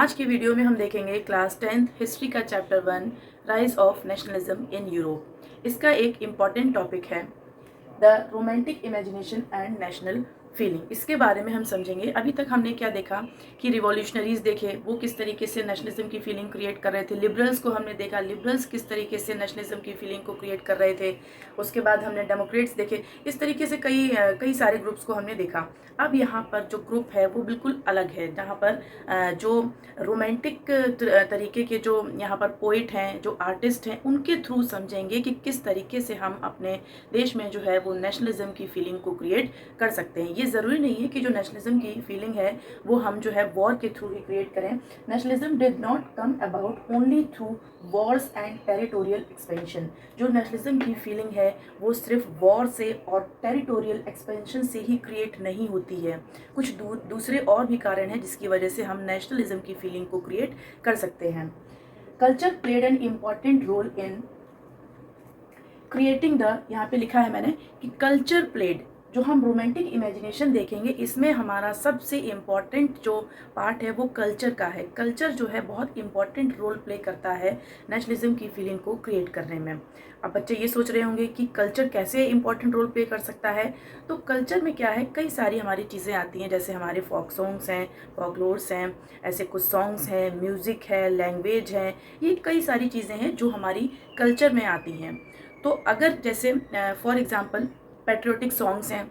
आज की वीडियो में हम देखेंगे क्लास 10th हिस्ट्री का chapter 1 rise of nationalism in Europe. इसका एक इम्पॉर्टेंट टॉपिक है the romantic imagination and national feeling. इसके बारे में हम समझेंगे। अभी तक हमने क्या देखा कि रिवॉल्यूशनरीज देखे, वो किस तरीके से नेशनलिज्म की फीलिंग क्रिएट कर रहे थे। लिबरल्स को हमने देखा, लिबरल्स किस तरीके से नेशनलिज्म की फीलिंग को क्रिएट कर रहे थे। उसके बाद हमने डेमोक्रेट्स देखे। इस तरीके से कई सारे ग्रुप्स को हमने देखा। अब यहाँ पर जो ग्रुप है वो बिल्कुल अलग है, जहाँ पर जो रोमांटिक तरीके के जो यहाँ पर पोइट हैं, जो आर्टिस्ट हैं, उनके थ्रू समझेंगे कि किस तरीके से हम अपने देश में जो है वो नेशनलिज्म की फीलिंग को क्रिएट कर सकते हैं। ये ज़रूरी नहीं है कि जो नेशनलिज्म की फीलिंग है वो हम जो है वॉर के थ्रू ही क्रिएट करें। Nationalism did not come about only through Wars and territorial expansion. जो नेशनलिज्म की फीलिंग है वो सिर्फ वॉर से और टेरिटोरियल एक्सपेंशन से ही क्रिएट नहीं होती है। कुछ दूसरे और भी कारण हैं जिसकी वजह से हम नेशनलिज्म की फीलिंग को क्रिएट कर सकते हैं। Culture played an important role in creating the, यहाँ पे लिखा है मैंने कि कल्चर प्लेड, जो हम रोमांटिक इमेजिनेशन देखेंगे इसमें हमारा सबसे इम्पॉर्टेंट जो पार्ट है वो कल्चर का है। कल्चर जो है बहुत इम्पॉर्टेंट रोल प्ले करता है नेशनलिज्म की फीलिंग को क्रिएट करने में। अब बच्चे ये सोच रहे होंगे कि कल्चर कैसे इम्पॉर्टेंट रोल प्ले कर सकता है। तो कल्चर में क्या है, कई सारी हमारी चीज़ें आती हैं, जैसे हमारे फोक सॉन्ग्स हैं, फोकलोर्स हैं, ऐसे कुछ सॉन्ग्स हैं, म्यूज़िक है, लैंग्वेज है, ये कई सारी चीज़ें हैं जो हमारी कल्चर में आती हैं। तो अगर जैसे फॉर एग्ज़ाम्पल पैट्रियोटिक सॉन्ग्स हैं,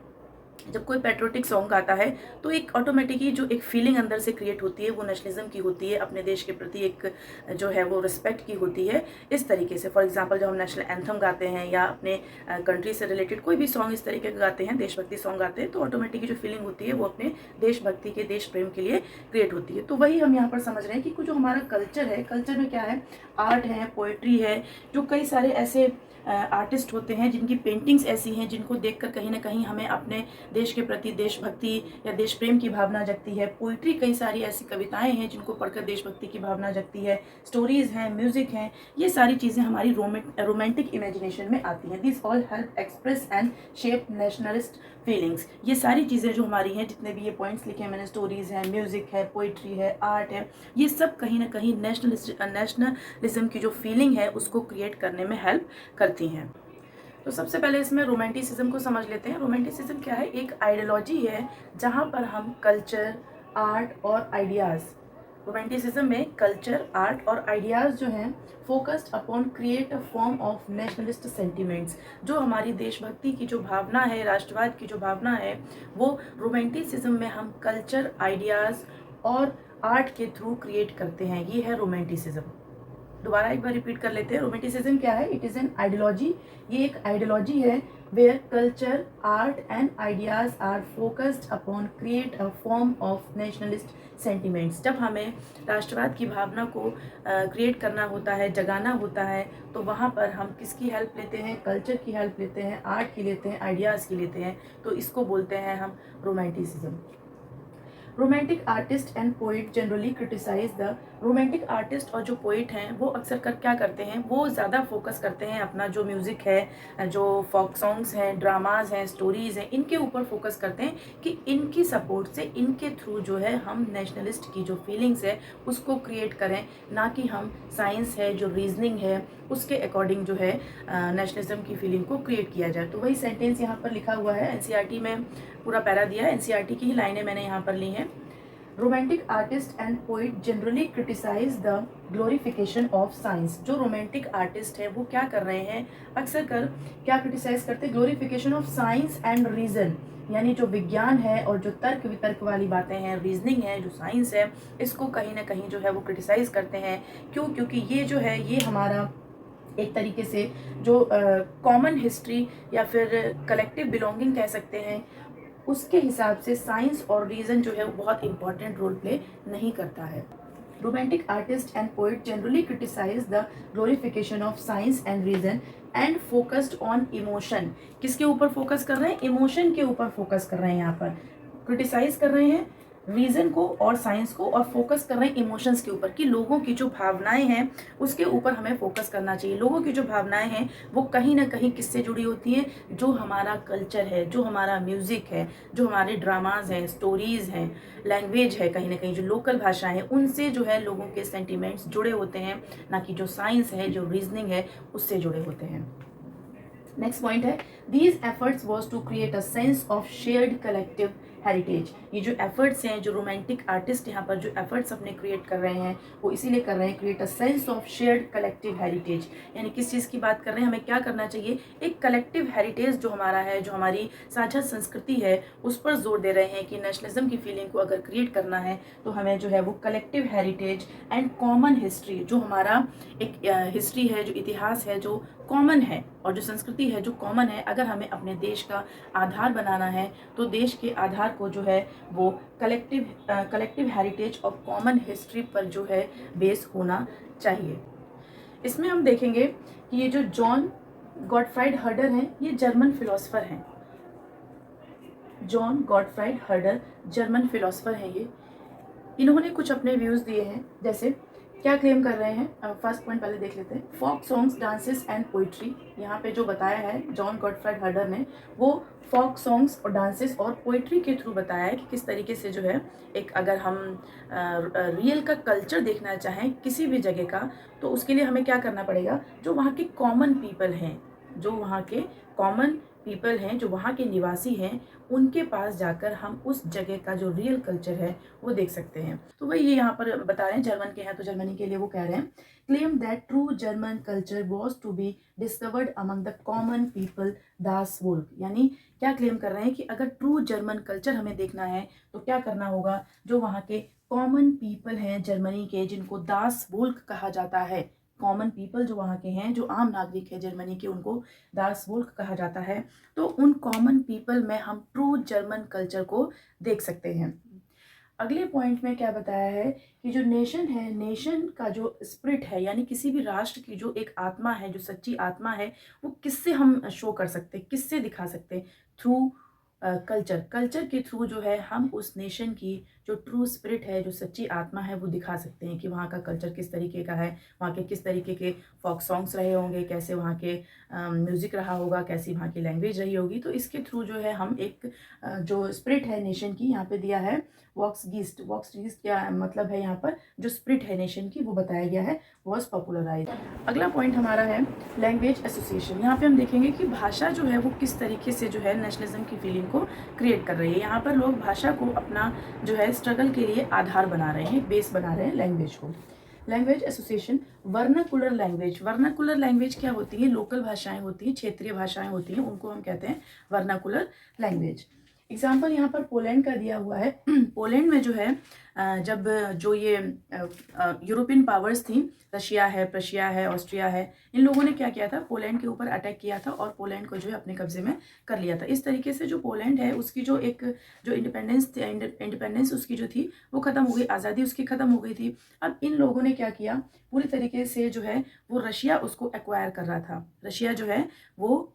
जब कोई पैट्रियोटिक सॉन्ग आता है तो एक ऑटोमेटिकली जो एक फीलिंग अंदर से क्रिएट होती है वो नेशनलिज्म की होती है, अपने देश के प्रति एक जो है वो रिस्पेक्ट की होती है। इस तरीके से फॉर एग्जांपल जब हम नेशनल एंथम गाते हैं या अपने कंट्री से रिलेटेड कोई भी सॉन्ग इस तरीके का गाते हैं, देशभक्ति सॉन्ग गाते हैं, तो ऑटोमेटिकली जो फीलिंग होती है वो अपने देशभक्ति के, देश प्रेम के लिए क्रिएट होती है। तो वही हम यहाँ पर समझ रहे हैं कि जो हमारा कल्चर है, कल्चर में क्या है, आर्ट है, पोएट्री है, जो कई सारे ऐसे आर्टिस्ट होते हैं जिनकी पेंटिंग्स ऐसी हैं जिनको देखकर कहीं ना कहीं हमें अपने देश के प्रति देशभक्ति या देश प्रेम की भावना जगती है। पोइट्री, कई सारी ऐसी कविताएं हैं जिनको पढ़कर देशभक्ति की भावना जगती है। स्टोरीज़ हैं, म्यूज़िक हैं, ये सारी चीज़ें हमारी रोमांटिक इमेजिनेशन में आती हैं। This all help express and shape nationalist feelings. ये सारी चीज़ें जो हमारी हैं, जितने भी ये पॉइंट्स लिखे हैं मैंने, स्टोरीज़ हैं, म्यूज़िक है, पोइट्री है, आर्ट है, ये सब कहीं ना कहीं नेशनलिज्म की जो फीलिंग है उसको क्रिएट करने में हेल्प करती हैं। तो सबसे पहले इसमें रोमांटिसिज्म को समझ लेते हैं। रोमांटिसिज्म क्या है, एक आइडियोलॉजी है जहाँ पर हम कल्चर, आर्ट और आइडियाज़, रोमांटिसिज्म में कल्चर, आर्ट और आइडियाज़ जो हैं focused upon create a form of nationalist sentiments. जो हमारी देशभक्ति की जो भावना है, राष्ट्रवाद की जो भावना है, वो रोमांटिसिज्म में हम कल्चर, आइडियाज़ और आर्ट के थ्रू क्रिएट करते हैं। ये है रोमांटिसिज्म। दोबारा एक बार रिपीट कर लेते हैं। रोमांटिसिज्म क्या है, इट इज़ एन आइडियोलॉजी। ये एक आइडियोलॉजी है where culture, art and ideas are focused upon create a form of nationalist sentiments. जब हमें राष्ट्रवाद की भावना को क्रिएट करना होता है, जगाना होता है, तो वहाँ पर हम किसकी हेल्प लेते हैं, कल्चर की हेल्प लेते हैं, आर्ट की लेते हैं, आइडियाज़ की लेते हैं। तो इसको बोलते हैं हम romanticism. Romantic artist and poet generally criticise the, romantic artist और जो पोइट हैं वो अक्सर क्या करते हैं, वो ज़्यादा फोकस करते हैं अपना जो म्यूज़िक है, जो फोक सॉन्ग्स हैं, ड्रामाज हैं, स्टोरीज़ हैं, इनके ऊपर फोकस करते हैं कि इनकी सपोर्ट से, इनके थ्रू जो है हम नेशनलिस्ट की जो फीलिंग्स है उसको क्रिएट करें, ना कि हम साइंस है, जो रीजनिंग है, उसके अकॉर्डिंग जो है नेशनलिज्म की फीलिंग को क्रिएट किया जाए। तो वही सेंटेंस यहाँ पर लिखा हुआ है, एनसीईआरटी में पूरा पैरा दिया है, एनसीईआरटी की ही लाइनें मैंने यहाँ पर ली हैं। Romantic artist and poet generally criticise the glorification of science. जो रोमांटिक आर्टिस्ट है वो क्या कर रहे हैं, अक्सर क्या क्रिटिसाइज करते हैं, glorification of science and reason, यानी जो विज्ञान है और जो तर्क वितर्क वाली बातें हैं, रीजनिंग है, जो साइंस है, इसको कहीं ना कहीं जो है वो क्रिटिसाइज करते हैं। क्यों? क्योंकि ये जो है ये हमारा एक तरीके से जो कॉमन हिस्ट्री या फिर कलेक्टिव बिलोंगिंग कह सकते हैं, उसके हिसाब से साइंस और रीज़न जो है वो बहुत इंपॉर्टेंट रोल प्ले नहीं करता है। Romantic artist and poet generally criticise the glorification of science and reason and focused on emotion. किसके ऊपर फोकस कर रहे हैं, इमोशन के ऊपर फोकस कर रहे हैं। यहाँ पर क्रिटिसाइज कर रहे हैं रीज़न को और साइंस को, और फोकस कर रहे हैं इमोशंस के ऊपर कि लोगों की जो भावनाएं हैं उसके ऊपर हमें फोकस करना चाहिए। लोगों की जो भावनाएं हैं वो कहीं ना कहीं किससे जुड़ी होती हैं, जो हमारा कल्चर है, जो हमारा म्यूज़िक है, जो हमारे ड्रामाज हैं, स्टोरीज़ हैं, लैंग्वेज है, कहीं ना कहीं जो लोकल भाषाएं हैं उनसे जो है लोगों के सेंटिमेंट्स जुड़े होते हैं, ना कि जो साइंस है, जो रीजनिंग है उससे जुड़े होते हैं। नेक्स्ट पॉइंट है, these efforts was to create a sense of shared collective heritage. ये जो एफर्ट्स हैं, जो रोमांटिक आर्टिस्ट यहाँ पर जो एफर्ट्स अपने क्रिएट कर रहे हैं वो इसीलिए कर रहे हैं, create a sense of shared collective heritage. यानी किस चीज़ की बात कर रहे हैं, हमें क्या करना चाहिए, एक कलेक्टिव हेरिटेज जो हमारा है, जो हमारी साझा संस्कृति है उस पर जोर दे रहे हैं कि नेशनलिज्म की फीलिंग को अगर क्रिएट करना है तो हमें जो है वो collective heritage and common history, जो हमारा एक हिस्ट्री है, जो इतिहास है, जो कॉमन है, और जो संस्कृति है जो कॉमन है, अगर हमें अपने देश का आधार बनाना है तो देश के आधार को जो है वो कलेक्टिव हेरिटेज और कॉमन हिस्ट्री पर जो है बेस होना चाहिए। इसमें हम देखेंगे कि ये जो जॉन गॉटफ्राइड हर्डर हैं ये जर्मन फिलोसफर हैं। जॉन गॉटफ्राइड हर्डर जर्मन फिलोसफर हैं ये। इन्होंने कुछ अपने व्यूज़ दिए हैं, जैसे क्या क्लेम कर रहे हैं। फर्स्ट पॉइंट पहले देख लेते हैं, folk songs, dances and poetry. यहाँ पे जो बताया है जॉन गॉटफ्राइड हर्डर ने, वो फोक सॉन्ग्स और डांसेस और पोइट्री के थ्रू बताया है कि किस तरीके से जो है एक, अगर हम रियल का कल्चर देखना चाहें किसी भी जगह का, तो उसके लिए हमें क्या करना पड़ेगा, जो वहाँ के कॉमन पीपल हैं, जो वहाँ के कॉमन पीपल हैं, जो वहाँ के निवासी हैं, उनके पास जाकर हम उस जगह का जो रियल कल्चर है वो देख सकते हैं। तो वही ये यहाँ पर बता रहे हैं, जर्मन के हैं तो जर्मनी के लिए वो कह रहे हैं, claim that true German culture was to be discovered among the common people das Volk. यानी क्या क्लेम कर रहे हैं कि अगर ट्रू जर्मन कल्चर हमें देखना है तो क्या करना होगा, जो वहाँ के कॉमन पीपल हैं जर्मनी के, जिनको दास वोल्क कहा जाता है, कॉमन पीपल जो वहाँ के हैं, जो आम नागरिक है जर्मनी के, उनको दास वोल्क कहा जाता है। तो उन कॉमन पीपल में हम ट्रू जर्मन कल्चर को देख सकते हैं। अगले पॉइंट में क्या बताया है कि जो नेशन है, नेशन का जो स्पिरिट है, यानी किसी भी राष्ट्र की जो एक आत्मा है, जो सच्ची आत्मा है, वो किससे हम शो कर सकते हैं, किससे दिखा सकते हैं, थ्रू कल्चर। कल्चर के थ्रू जो है हम उस नेशन की जो ट्रू स्पिरिट है, जो सच्ची आत्मा है, वो दिखा सकते हैं कि वहाँ का कल्चर किस तरीके का है, वहाँ के किस तरीके के फोक सॉन्ग्स रहे होंगे, कैसे वहाँ के म्यूज़िक रहा होगा, कैसी वहाँ की लैंग्वेज रही होगी। तो इसके थ्रू जो है हम एक जो स्पिरिट है नेशन की, यहाँ पे दिया है वॉक्सगीस्ट। वॉक्सगीस्ट क्या मतलब है, यहाँ पर जो स्पिरिट है नेशन की वो बताया गया है, वॉज पॉपुलराइज। अगला पॉइंट हमारा है लैंग्वेज एसोसिएशन। यहाँ पे हम देखेंगे कि भाषा जो है वो किस तरीके से जो है नेशनलिज्म की फीलिंग को क्रिएट कर रही है। यहाँ पर लोग भाषा को अपना जो है स्ट्रगल के लिए आधार बना रहे हैं, बेस बना रहे हैं लैंग्वेज को। Language association, vernacular language. Vernacular language क्या होती है, लोकल भाषाएं होती हैं, क्षेत्रीय भाषाएं होती हैं, उनको हम कहते हैं वर्नाकुलर लैंग्वेज। एग्जाम्पल यहाँ पर पोलैंड का दिया हुआ है। पोलैंड में जो है जब जो ये यूरोपियन पावर्स थी, रशिया है, प्रशिया है, ऑस्ट्रिया है, इन लोगों ने क्या किया था, पोलैंड के ऊपर अटैक किया था और पोलैंड को जो है अपने कब्जे में कर लिया था। इस तरीके से जो पोलैंड है उसकी जो एक जो इंडिपेंडेंस उसकी जो थी वो ख़त्म हो गई, आज़ादी उसकी ख़त्म हो गई थी। अब इन लोगों ने क्या किया, पूरी तरीके से जो है वो रशिया उसको एक्वायर कर रहा था। रशिया जो है वो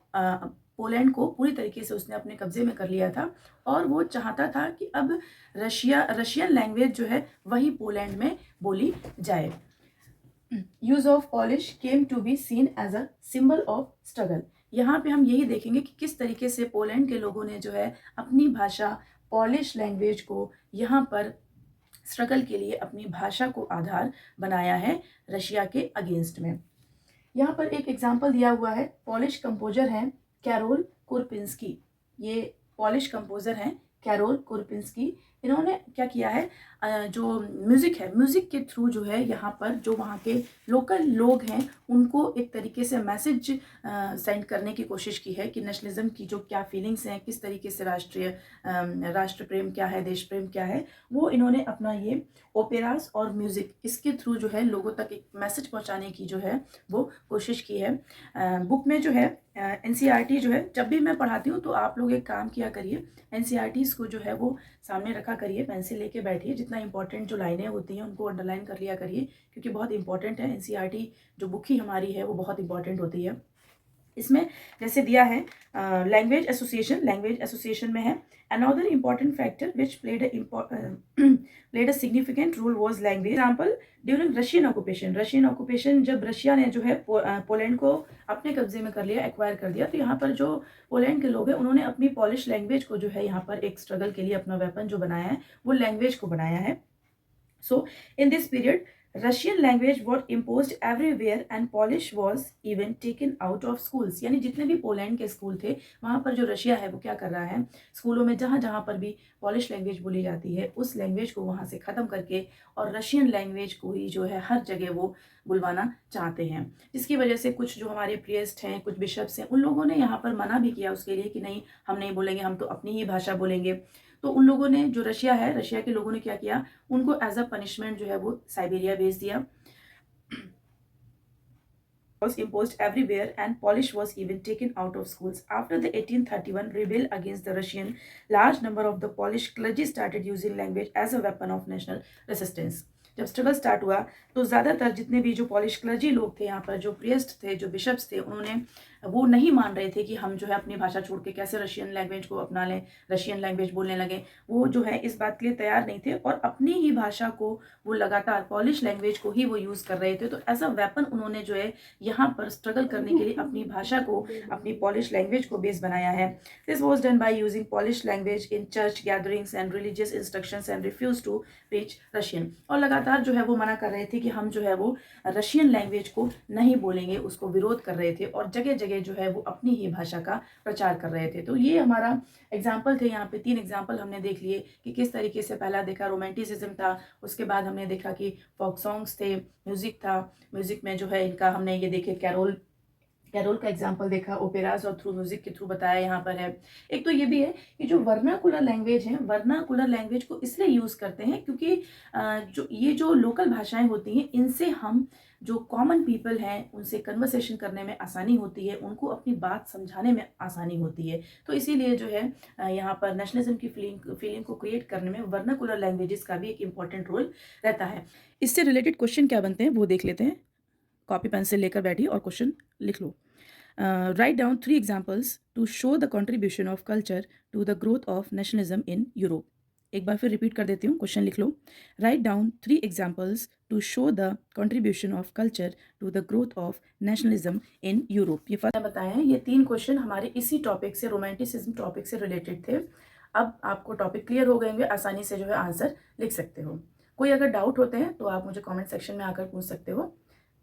पोलैंड को पूरी तरीके से उसने अपने कब्जे में कर लिया था और वो चाहता था कि अब रशियन लैंग्वेज जो है वही पोलैंड में बोली जाए। Use of Polish came to be seen as a symbol of struggle. यहाँ पे हम यही देखेंगे कि किस तरीके से पोलैंड के लोगों ने जो है अपनी भाषा पॉलिश लैंग्वेज को यहाँ पर स्ट्रगल के लिए अपनी भाषा को आधार बनाया है रशिया के अगेंस्ट में। यहाँ पर एक एग्जाम्पल दिया हुआ है, पॉलिश कंपोजर हैं कैरोल कुरपिंस्की। ये पॉलिश कंपोजर हैं कैरोल कुरपिंस्की। इन्होंने क्या किया है, जो म्यूज़िक है, म्यूज़िक के थ्रू जो है यहाँ पर जो वहाँ के लोकल लोग हैं उनको एक तरीके से मैसेज सेंड करने की कोशिश की है कि नेशनलिज्म की जो क्या फीलिंग्स हैं, किस तरीके से राष्ट्र प्रेम क्या है, देश प्रेम क्या है, वो इन्होंने अपना ये ओपेरास और म्यूज़िक इसके थ्रू जो है लोगों तक एक मैसेज पहुँचाने की जो है वो कोशिश की है। बुक में जो है NCERT जो है, जब भी मैं पढ़ाती हूँ तो आप लोग एक काम किया करिए, NCERTs को जो है वो सामने रखा करिए, पेंसिल लेके बैठिए, जितना इंपॉर्टेंट जो लाइनें होती हैं उनको अंडरलाइन कर लिया करिए, क्योंकि बहुत इंपॉर्टेंट है। NCERT जो बुक ही हमारी है वो बहुत इंपॉर्टेंट होती है। इसमें जैसे दिया है लैंग्वेज एसोसिएशन में है another important factor which played a significant role was language. Example during Russian occupation जब रशिया ने जो है पोलैंड को अपने कब्जे में कर लिया, एक्वायर कर दिया, तो यहाँ पर जो पोलैंड के लोग हैं उन्होंने अपनी पॉलिश लैंग्वेज को जो है यहाँ पर एक स्ट्रगल के लिए अपना वेपन जो बनाया है वो लैंग्वेज को बनाया है। So, in this period, Russian language was imposed everywhere and Polish was even taken out of schools। यानी जितने भी पोलैंड के स्कूल थे वहाँ पर जो रशिया है वो क्या कर रहा है, स्कूलों में जहाँ जहाँ पर भी पॉलिश लैंग्वेज बोली जाती है उस लैंग्वेज को वहाँ से ख़त्म करके और रशियन लैंग्वेज को ही जो है हर जगह वो बुलवाना चाहते हैं। जिसकी वजह से कुछ जो हमारे प्रिएस्ट हैं, कुछ बिशप्स हैं, उन लोगों ने यहाँ पर मना भी किया उसके लिए कि नहीं, हम नहीं बोलेंगे, हम तो अपनी ही भाषा बोलेंगे। तो उन लोगों ने, जो रशिया है, रशिया के लोगों ने क्या किया, उनको एज अ पनिशमेंट जो है वो साइबेरिया भेज दिया। was imposed everywhere and Polish was even taken out of schools. After the 1831 rebellion against the Russian, large number of the Polish clergy started using language as a weapon of national resistance। जब struggle start हुआ तो ज़्यादातर जितने भी जो polish clergy लोग थे यहाँ पर, जो प्रिएस्ट थे, जो बिशप्स थे, उन्होंने वो नहीं मान रहे थे कि हम जो है अपनी भाषा छोड़ के कैसे रशियन लैंग्वेज को अपना लें, रशियन लैंग्वेज बोलने लगे। वो जो है इस बात के लिए तैयार नहीं थे और अपनी ही भाषा को वो लगातार पॉलिश लैंग्वेज को ही वो यूज़ कर रहे थे। तो एज अ वेपन उन्होंने जो है यहाँ पर स्ट्रगल करने के लिए अपनी भाषा को, अपनी पॉलिश लैंग्वेज को बेस बनाया है। This was done by using Polish language in church gatherings and religious instructions and refuse to reach Russian. और लगातार जो है वो मना कर रहे थे कि हम जो है वो रशियन लैंग्वेज को नहीं बोलेंगे, उसको विरोध कर रहे थे और जगह जगह जो है वो अपनी ही भाषा का प्रचार कर रहे थे। तो ये हमारा एग्जाम्पल थे। यहाँ पे 3 एग्जाम्पल हमने देख लिए कि किस तरीके से पहला देखा रोमांटिसिज्म था, उसके बाद हमने देखा कि फोक सॉन्ग्स थे, म्यूजिक था, म्यूजिक में जो है इनका हमने ये देखे कैरोल का एग्जाम्पल देखा, ओपेराज और थ्रू म्यूजिक के थ्रू बताया यहाँ पर है। एक तो ये भी है कि जो वर्नाकुलर लैंग्वेज है, वर्नाकुलर लैंग्वेज को इसलिए यूज़ करते हैं क्योंकि जो लोकल भाषाएं होती हैं इनसे हम जो कॉमन पीपल हैं उनसे कन्वर्सेशन करने में आसानी होती है, उनको अपनी बात समझाने में आसानी होती है। तो इसीलिए जो है यहाँ पर नेशनलिज्म की फीलिंग को क्रिएट करने में वर्नाकुलर लैंग्वेजेस का भी एक इम्पॉर्टेंट रोल रहता है। इससे रिलेटेड क्वेश्चन क्या बनते हैं वो देख लेते हैं। कॉपी पेंसिल लेकर बैठिए और क्वेश्चन लिख लो। Write down 3 examples to show the contribution of culture to the growth of nationalism in Europe। एक बार फिर रिपीट कर देती हूँ, क्वेश्चन लिख लो। Write down 3 examples to show the contribution of culture to the growth of nationalism in Europe। ये first बताए हैं, ये 3 क्वेश्चन हमारे इसी टॉपिक से, रोमांटिसिज्म टॉपिक से रिलेटेड थे। अब आपको टॉपिक क्लियर हो गए होंगे, आसानी से जो है आंसर लिख सकते हो। कोई अगर डाउट होते हैं तो आप मुझे कॉमेंट सेक्शन में आकर पूछ सकते हो।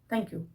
Thank you.